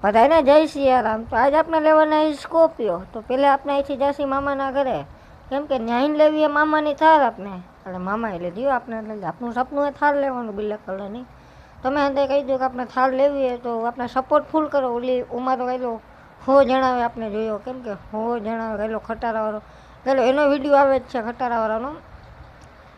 બધાને જય સિયારામ। તો આજે આપણે લેવાના સ્કોર્પિયો। તો પહેલાં આપણે અહીંથી જઈશું મામાના ઘરે, કેમ કે ન્યાયને લેવી એ મામાની થાર આપણે, એટલે મામાએ લીધી આપણે, એટલે આપણું સપનું એ થાર લેવાનું બ્લેક કલરની। તમે અંદર કહી દો કે આપણે થાર લેવી હોય તો આપણે સપોર્ટ ફૂલ કરો। ઓલી ઉમારો ગયેલો 100 જણાવે આપણે જોયો, કેમ કે 100 જણાવે ગયેલો ખટારાવાળો ગયેલો, એનો વિડીયો આવે જ છે ખટારાવાળાનો,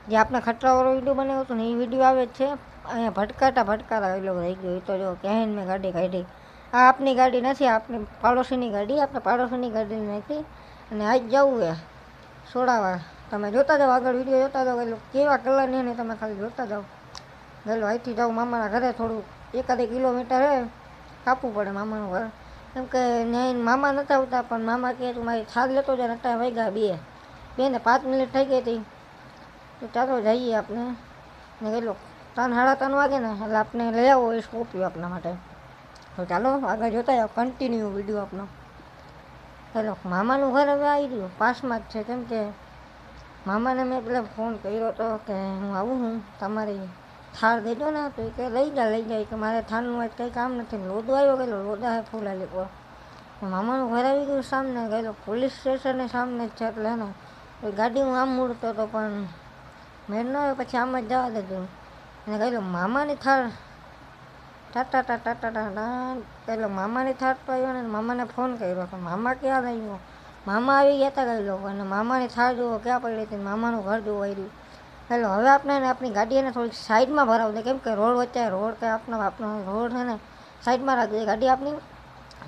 જે આપણે ખટારાવાળો વિડીયો બનાવ્યો હતો ને એ વિડીયો આવે જ છે। અહીંયા ભટકાતા ગયેલો રહી ગયો, એ તો જો ક્યાંય મેં ગાડી કાઢી। આ આપની ગાડી નથી, આપની પાડોશીની ગાડી, આપણે પાડોશીની ગાડી નથી। અને આજ જવું છે સોડાવા, તમે જોતા જાઓ, આગળ વિડીયો જોતા જાઓ, ગયેલો કેવા કલરની ને તમે ખાલી જોતા જાઓ। ગયેલો અહીંથી જાઉં મામાના ઘરે, થોડું 1 કિલોમીટર છે, કાપવું પડે મામાનું ઘર, કેમ કે ત્યાં મામા નહોતા આવતા, પણ મામા કહે તું મારી થાર લેતો જાય, નટા વાગ્યા 2 ને 5 મિનિટ થઈ ગઈ હતી, તો ચાલો જઈએ આપણે। ને ગયેલો 3 સાડા 3 વાગે ને, એટલે આપણે લઈ આવો એ સ્કોર્પિયો આપણા માટે। તો ચાલો આગળ જોતા જાઓ, કન્ટિન્યુ વિડીયો આપનો। ચાલો મામાનું ઘર હવે આવી રહ્યું, પાસમાં જ છે, કેમ કે મામાને મેં પહેલાં ફોન કર્યો હતો કે હું આવું હું તમારી થાર દેજો ને, તો એ કે લઈ જાય કે મારે થારનું આજ કંઈ કામ નથી। લોદો આવ્યો, ગયેલો લોદા હે ફૂલાલી પર, મામાનું ઘર આવી ગયું સામને, ગયેલો પોલીસ સ્ટેશને સામને જ છે, એટલે ને ગાડી હું આમ મૂળતો હતો પણ મેળ ન આવ્યો, પછી આમ જ જવા દીધું। અને ગયેલો મામાની થાર ટાટા પેલો મામાની થાર તો આવ્યો ને, મામાને ફોન કર્યો તો મામા ક્યાં આવ્યો, મામા આવી ગયા હતા ગયેલો, અને મામાની થાર જુઓ ક્યાં પડી હતી, મામાનું ઘર જોવા આવ્યું। એટલે હવે આપણે આપણી ગાડી એને થોડીક સાઈડમાં ભરાવી દે, કેમ કે રોડ વચ્ચે રોડ કે આપણો રોડ છે ને સાઈડમાં રાખી દે, ગાડી આપણી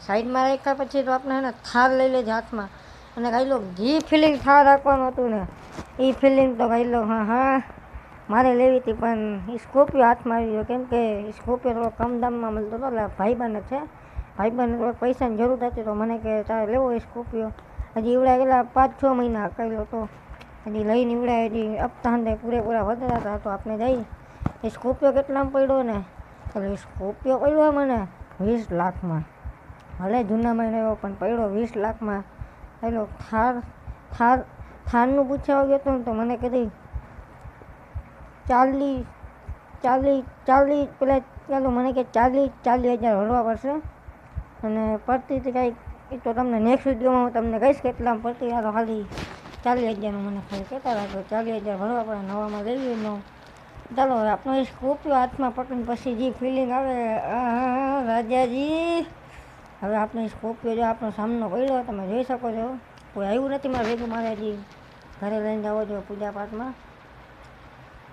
સાઈડમાં રાખ્યા પછી તો આપણે એને થાર લઈ લેજે હાથમાં, અને ગયેલો જે ફિલિંગ થાર રાખવાનું હતું ને એ ફિલિંગ તો ગયેલો હા મારે લેવી હતી, પણ સ્કોર્પિયો હાથમાં આવી ગયો, કેમ કે સ્કોર્પિયો થોડો કમ દામમાં મળતો હતો, એટલે ભાઈબંધ છે, ભાઈબંધને થોડોક પૈસાની જરૂર હતી, તો મને કે તારે લેવો એ સ્કોર્પિયો। હજી એવડા ગયેલા 5-6 મહિના કર્યો હતો, હજી લઈને એવડા હજી હપ્તા હંધે પૂરેપૂરા વધારા હતા, તો આપણે જઈ એ સ્કોર્પિયો કેટલામાં પડ્યો ને, એટલે સ્કોર્પિયો પડ્યો મને 20 લાખમાં, ભલે જૂના મહિને એવો પણ પડ્યો 20 લાખમાં। પેલો થારનું પૂછવા ગયો હતો ને, તો મને કીધી 40 પેલા ચાલો મને કે 40,000 ભરવા પડશે, અને પડતી હતી કાંઈક એ તો તમને નેક્સ્ટ વિડીયોમાં હું તમને કહીશ કેટલામાં પડતી, તો ખાલી 40,000નું મને ખાલી કહેતા રાખો, 40,000 ભરવા પડે નવામાં લેવી ન। ચાલો હવે આપણો એ સ્કોર્પિયો હાથમાં પકડીને પછી જે ફિલિંગ આવે રાજાજી। હવે આપણે સ્કોર્પિયો જો આપણો સામનો પડ્યો, તમે જોઈ શકો છો, કોઈ આવ્યું નથી મારે ભેગું, મારે હજી ઘરે લઈને જવો જોઈએ પૂજા પાઠમાં।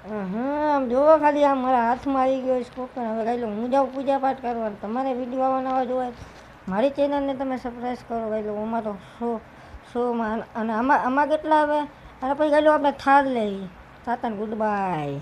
આમ જોવો ખાલી આમ મારા હાથમાં આવી ગયો સ્કોર્પિયો। હવે ગયેલો હું જાઉં પૂજા પાઠ કરવા, તમારે વિડીયો આવવાના જોવાય મારી ચેનલને તમે સબસ્ક્રાઈબ કરો, ગયેલો આમાં તો 100 અને આમાં કેટલા આવે, અને પછી ગયેલો આપણે થાર લઈ, તાતાને ગુડ બાય।